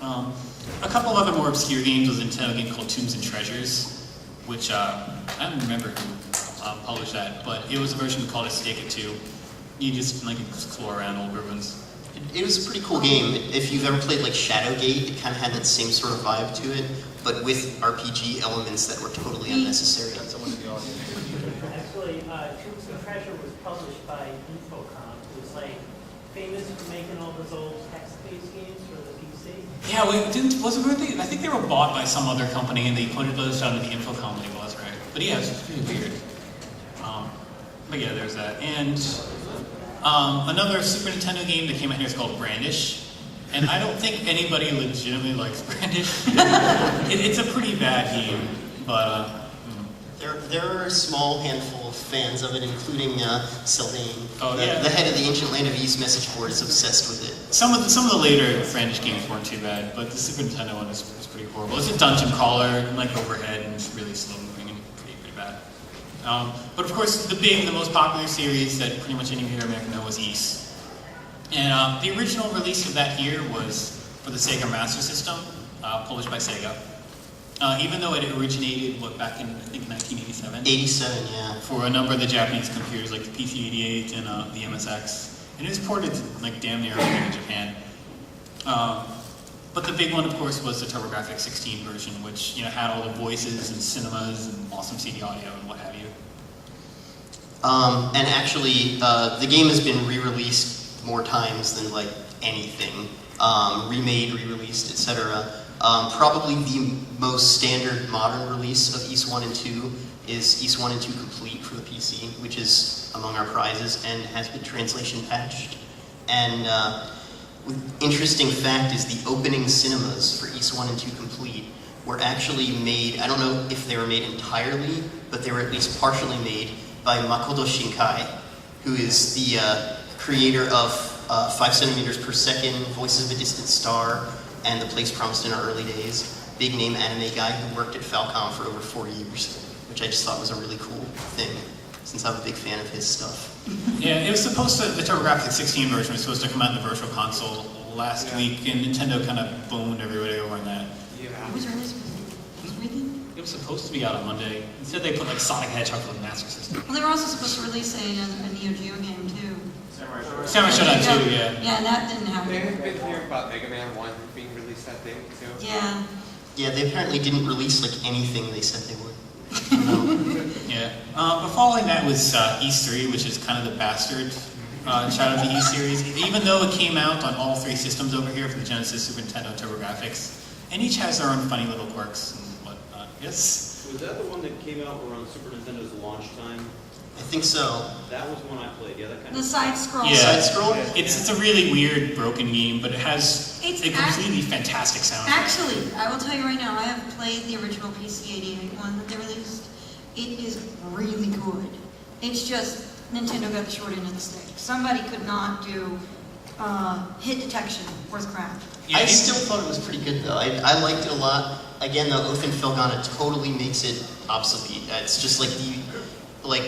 A couple of other more obscure games was a Nintendo game called Tombs and Treasures, which I don't remember who published that, but it was a version called a Stake It 2. You just like explore around old ruins. It was a pretty cool game. If you've ever played like Shadowgate, it kind of had that same sort of vibe to it, but with RPG elements that were totally unnecessary. Actually, Tombs and Treasure was published by Infocom, who's like famous for making all those old text-based games for the PC. Yeah, I think they were bought by some other company and they put those under the Infocom label, that's right. But yeah, it's just really weird. But yeah, there's that. And another Super Nintendo game that came out here is called Brandish. And I don't think anybody legitimately likes Brandish. It's a pretty bad game, but... There are a small handful of fans of it, including Sylvain. Oh, yeah. The head of the Ancient Land of East message board is obsessed with it. Some of the later Brandish games weren't too bad, but the Super Nintendo one is pretty horrible. It's a dungeon crawler, like overhead, and it's really slow moving and pretty bad. But of course, the most popular series that pretty much anyone here in America knows was Ys. And the original release of that here was for the Sega Master System, published by Sega. Even though it originated, back in, I think, 1987? 87, yeah. For a number of the Japanese computers, like the PC-88 and the MSX. And it was ported to, like, damn near everything in Japan. But the big one, of course, was the TurboGrafx 16 version, which, had all the voices and cinemas and awesome CD audio and what have you. And actually, the game has been re-released more times than, like, anything. Remade, re-released, etc. Probably the most standard modern release of Ys 1 and 2 is Ys 1 and 2 Complete for the PC, which is among our prizes and has been translation patched. And interesting fact is the opening cinemas for Ys 1 and 2 Complete were actually made, I don't know if they were made entirely, but they were at least partially made by Makoto Shinkai, who is the creator of 5 centimeters per second, Voices of a Distant Star, and The Place Promised in Our Early Days. Big name anime guy who worked at Falcom for over 4 years, which I just thought was a really cool thing, since I'm a big fan of his stuff. Yeah, it was supposed to, the TurboGrafx 16 version was supposed to come out in the Virtual Console last week, and Nintendo kind of boned everybody over on that. Yeah. It was released this weekend? It was supposed to be out on Monday. Instead they put like Sonic Hedgehog for the Master System. Well, they were also supposed to release a Neo Geo game too. Samurai Shodown 2, yeah. Yeah, that didn't happen. They've been hearing about Mega Man 1 being released that day, too. Yeah. Yeah, they apparently didn't release like anything they said they would. Yeah. But following that was Ys 3, which is kind of the bastard child of the Ys series. Even though it came out on all 3 systems over here for the Genesis, Super Nintendo, TurboGrafx, and each has their own funny little quirks and whatnot. Yes? Was that the one that came out around Super Nintendo's launch time? I think so. That was one I played, yeah, that kind The of... side scroll. Yeah. Side scroll? It's a really weird, broken game, but it has It's a completely fantastic soundtrack. Actually, I will tell you right now, I have played the original PC-88 one that they released. It is really good. It's just Nintendo got the short end of the stick. Somebody could not do hit detection worth crap. Yeah, I still thought it was pretty good though. I liked it a lot. Again, the Oath and Felgana totally makes it obsolete. It's just like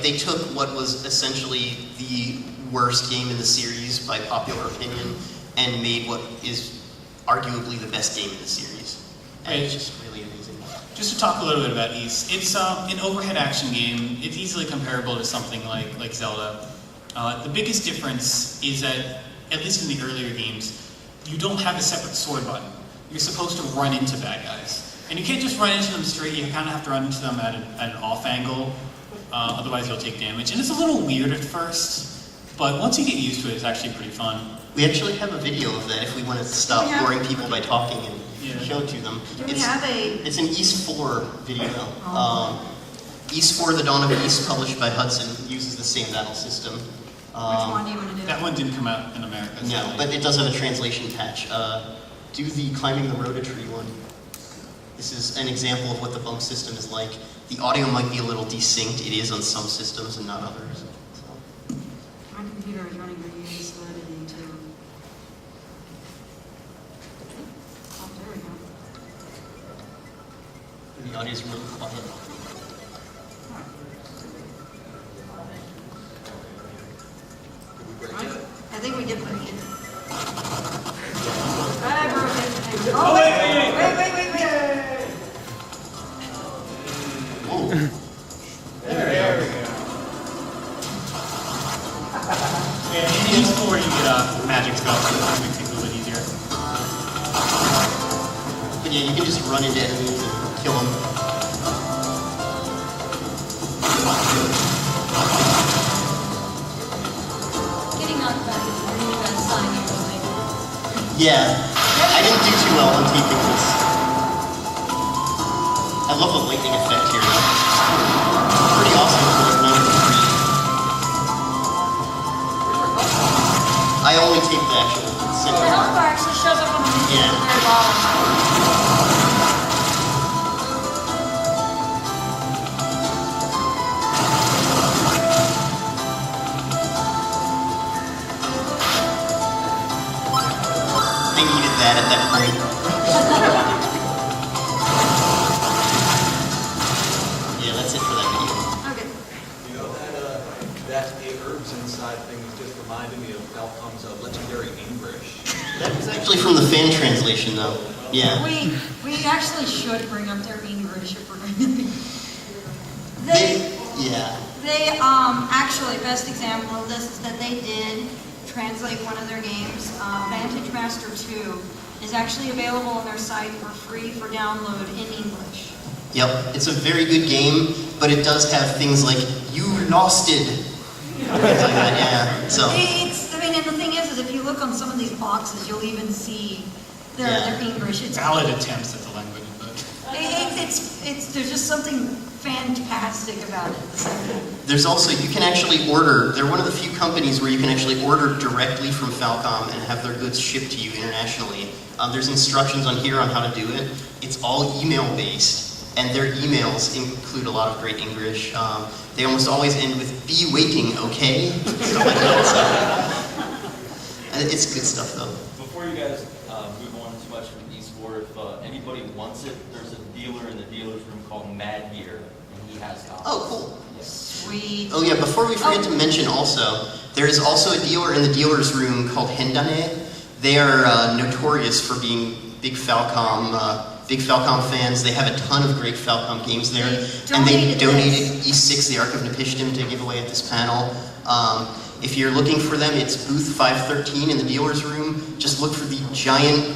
they took what was essentially the worst game in the series by popular opinion and made what is arguably the best game in the series. And it's just really amazing. Just to talk a little bit about Ys, it's an overhead action game. It's easily comparable to something like Zelda. The biggest difference is that, at least in the earlier games, you don't have a separate sword button. You're supposed to run into bad guys. And you can't just run into them straight, you kind of have to run into them at an off angle, otherwise you'll take damage. And it's a little weird at first, but once you get used to it, it's actually pretty fun. We actually have a video of that if we want to stop boring people by talking and show it to them. It's an Ys 4 video. Ys 4, The Dawn of Ys, published by Hudson, uses the same battle system. Which one do you want to do? That one didn't come out in America. No, sadly. but it does have a translation patch. Do the Climbing the Rhoda Tree one. This is an example of what the bump system is like. The audio might be a little desynced. It is on some systems and not others. So. My computer is running very slow editing too. Oh, there we go. The audio is really quiet. I think we did break it. I broke it. Oh, wait. Whoa. There we go. Yeah, in East 4 you get magic spells, so that makes things a little bit easier. But yeah, you can just run into enemies and kill them. Getting knocked back is a really bad sign usually. Yeah, I didn't do too well on taking this. I love the lightning effect here. Pretty awesome for like 93. I only take the actual The center. health bar actually shows up on the menu Yeah. at the very bottom. I needed that at that point. Yeah, that's it for that video. Okay. You know, that the herbs inside thing just reminded me of Falcom's legendary English. That was actually from the fan translation, though. Yeah. We actually should bring up their English if we're going to be. Yeah. They actually, best example of this is that they did translate one of their games. Vantage Master 2 is actually available on their site for free for download in English. Yep. It's a very good game, but it does have things like, you lost it. Things like that, yeah. So, And the thing is if you look on some of these boxes, you'll even see their English. It's Valid attempts at the language, but there's just something fantastic about it. there's also, you can actually order, they're one of the few companies where you can actually order directly from Falcom and have their goods shipped to you internationally. There's instructions on here on how to do it. It's all email-based, and their emails include a lot of great English. They almost always end with, be waiting, okay? Stuff like that, so. It's good stuff, though. Before you guys move on too much from eSport, if anybody wants it, there's a dealer in the dealer's room called Mad Gear, and he has copies. Oh, cool. Sweet. Oh yeah, before we forget to mention also, there is also a dealer in the dealer's room called Hendane. They are notorious for being big Falcom fans. They have a ton of great Falcom games there. And they donated E6, the Ark of Nepishtim, to give away at this panel. If you're looking for them, it's booth 513 in the dealer's room. Just look for the giant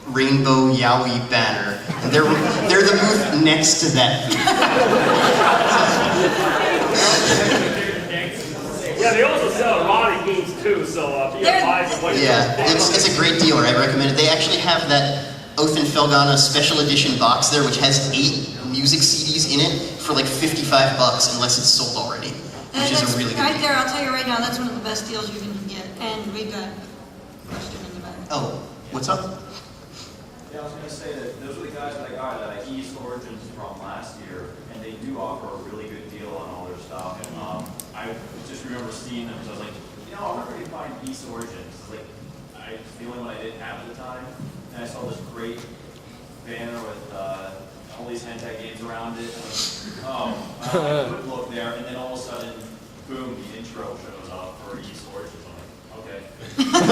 rainbow Yowie banner. And they're the booth next to that booth. Yeah, they also sell erotic games too, so if you have eyes of what Yeah, it's a great dealer. I recommend it. They actually have that Oath and Felghana special edition box there, which has 8 music CDs in it for like $55 unless it's sold already, which is a really good Right deal. there, I'll tell you right now, that's one of the best deals you can get. And we've got a question in the back. Oh, what's up? Yeah, I was going to say that those are the guys that I got East Origins from last year, and they do offer a really good deal on all their stuff. And I just remember seeing them, because I was like, I wonder if I can find East Origins. It's like, it's the only one I didn't have at the time. And I saw this great banner with all these hentai games around it. I would look there, and then all of a sudden, boom, the intro shows up for East Origins. I'm like, okay.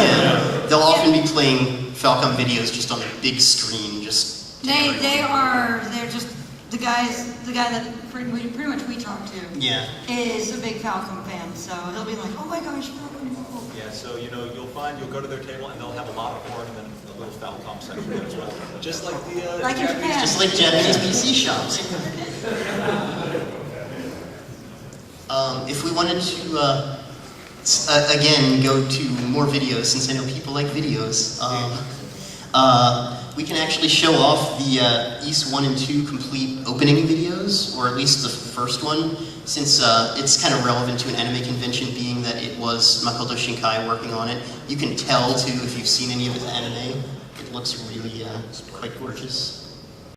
Yeah, they'll often be playing Falcom videos just on a big screen, just. They're just the guy that pretty much we talk to. Yeah. Is a big Falcom fan, so he'll be like, oh my gosh, Falcom. Yeah, so you'll go to their table and they'll have a lot of porn and then a little Falcom section there as well. Just like the Like in Japan. Just like Japanese PC shops. If we wanted to, again, go to more videos, since I know people like videos, we can actually show off the East 1 and 2 complete opening videos, or at least the first one, since it's kind of relevant to an anime convention, being that it was Makoto Shinkai working on it. You can tell, too, if you've seen any of his anime. It looks really quite gorgeous.